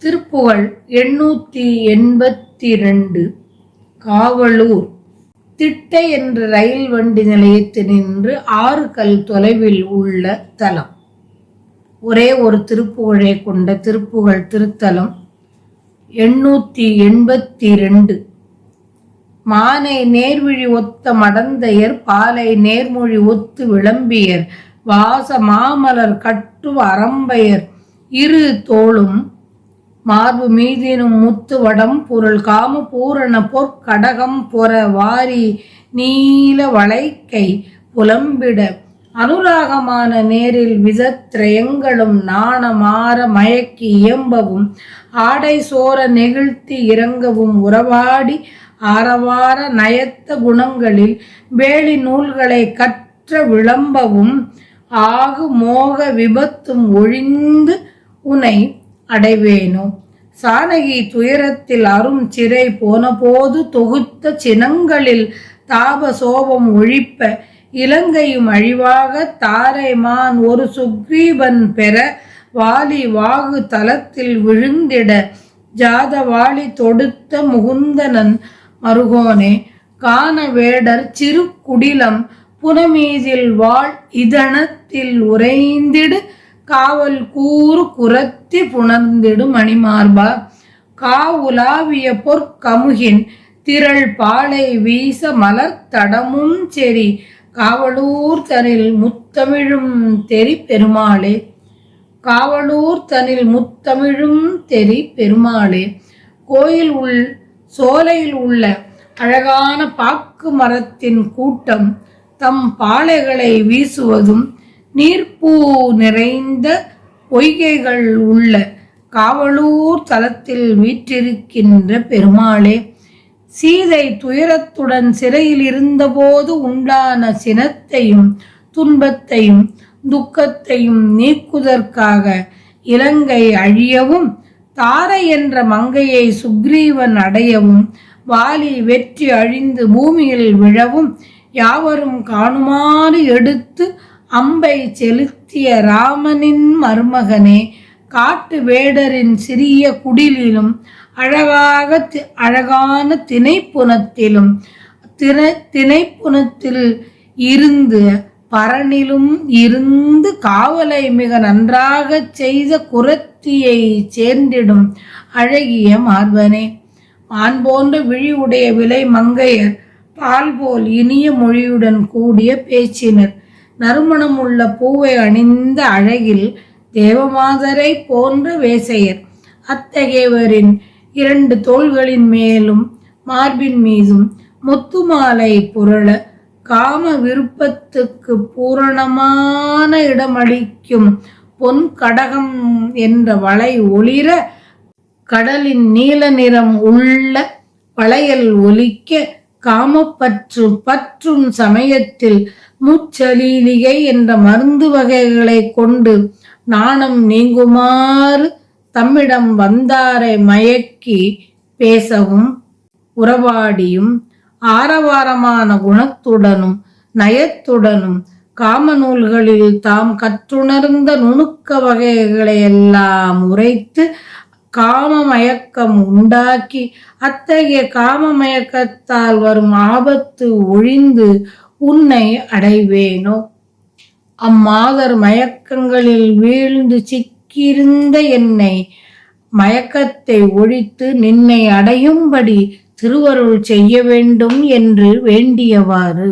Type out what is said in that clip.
திருப்புகழ் 882. காவலூர். திட்டை என்ற ரயில் வண்டி நிலையத்தினின்று 6 கல் தொலைவில் உள்ள தலம். ஒரே ஒரு திருப்புகழை கொண்ட திருப்புகழ் திருத்தலம் 882. மானை நேர்விழி ஒத்த மடந்தையர் பாலை நேர்மொழி ஒத்து விளம்பியர் வாச மாமலர் கட்டு அரம்பையர் இரு தோளும் மார்பு மீதினும் முத்து வடம் பொருள் காம பூரண பொற்கடகம் பொற வாரி நீல வளைக்கை புலம்பிட அனுராகமான நேரில் விதத்ரயங்களும் நாணமாற மயக்கி இயம்பவும் ஆடை சோர நெகிழ்த்தி இறங்கவும் உறவாடி ஆரவார நயத்த குணங்களில் வேலி நூல்களை கற்ற விளம்பவும் ஆகு மோக விபத்தும் ஒழிந்து உனை அடைவேனோ. சானகி துயரத்தில் அரும் சிறை போனபோது தொகுத்த சினங்களில் தாப சோபம் ஒழிப்ப இலங்கையும் அழிவாக தாரைமான் ஒரு சுக்ரீவன் பெற வாலி வாகு தலத்தில் விழுந்திட ஜாத வாலி தொடுத்த முகுந்தனன் மருகோனே. கான வேடர் சிறு குடிலம் புனமீதில் வாழ் இதனத்தில் உறைந்திடு காவல் கூறு குரத்தி புணர்ந்திடு மணிமார்பா. காவுலாவிய பொற்கமுகின் திரள் பாலை வீச மலர்த்தடமும் செறி காவலூர் தனில் முத்தமிழும் தெரி பெருமாளே. காவலூர் தனில் முத்தமிழும் தெரி பெருமாளே. கோயில் சோலையில் உள்ள அழகான பாக்கு மரத்தின் கூட்டம் தம் பாலைகளை வீசுவதும் நீர்ப்பூ நிறைந்த பொய்கைகள் உள்ள காவலூர் தலத்தில் வீற்றிருக்கின்ற பெருமாளே. சீதை துயரத்துடன் சிறையில் இருந்தபோது உண்டான சினத்தையும் துன்பத்தையும் துக்கத்தையும் நீக்குதற்காக இலங்கை அழியவும் தாரை என்ற மங்கையை சுக்ரீவன் அடையவும் வாலி வெற்றி அழிந்து பூமியில் விழவும் யாவரும் காணுமாறு எடுத்து அம்பை செலுத்திய ராமனின் மருமகனே. காட்டு வேடரின் சிறிய குடிலிலும் அழகான திணைப்புணத்திலும் திணைப்புணத்தில் இருந்து பரனிலும் இருந்து காவலை மிக நன்றாக செய்த குரத்தியை சேர்ந்திடும் அழகிய மார்பனே. மான் போன்ற விழி உடைய விலை மங்கையர் பால் போல் இனிய மொழியுடன் கூடிய பேச்சினர் நறுமணம் உள்ள பூவை அணிந்த அழகில் தேவமாதரை போன்ற வேசையர். அத்தகையவரின் 2 தோள்களின் மேலும் மார்பின் மீதும் முத்துமாலை புரள காம விருப்பத்துக்கு பூரணமான இடமளிக்கும் பொன் கடகம் என்ற வளை ஒளிர கடலின் நீல நிறம் உள்ள வளையல் ஒலிக்க காமப்பற்று பற்றும் சமயத்தில் முச்சலீலிகை என்ற மருந்து வகைகளை கொண்டு நாணம் நீங்குமாறு தம்மிடம் வந்தாரை மயக்கி பேசவும் உறவாடியும் ஆரவாரமான குணத்துடனும் நயத்துடனும் காமநூல்களில் தாம் கற்றுணர்ந்த நுணுக்க வகைகளையெல்லாம் உரைத்து காமமயக்கம் உண்டாக்கி அத்தகைய காமமயக்கத்தால் வரும் ஆபத்து ஒழிந்து உன்னை அடைவேனோ. அம்மாதர் மயக்கங்களில் வீழ்ந்து சிக்கியிருந்த என்னை மயக்கத்தை ஒழித்து நின்னை அடையும்படி திருவருள் செய்ய வேண்டும் என்று வேண்டியவாறு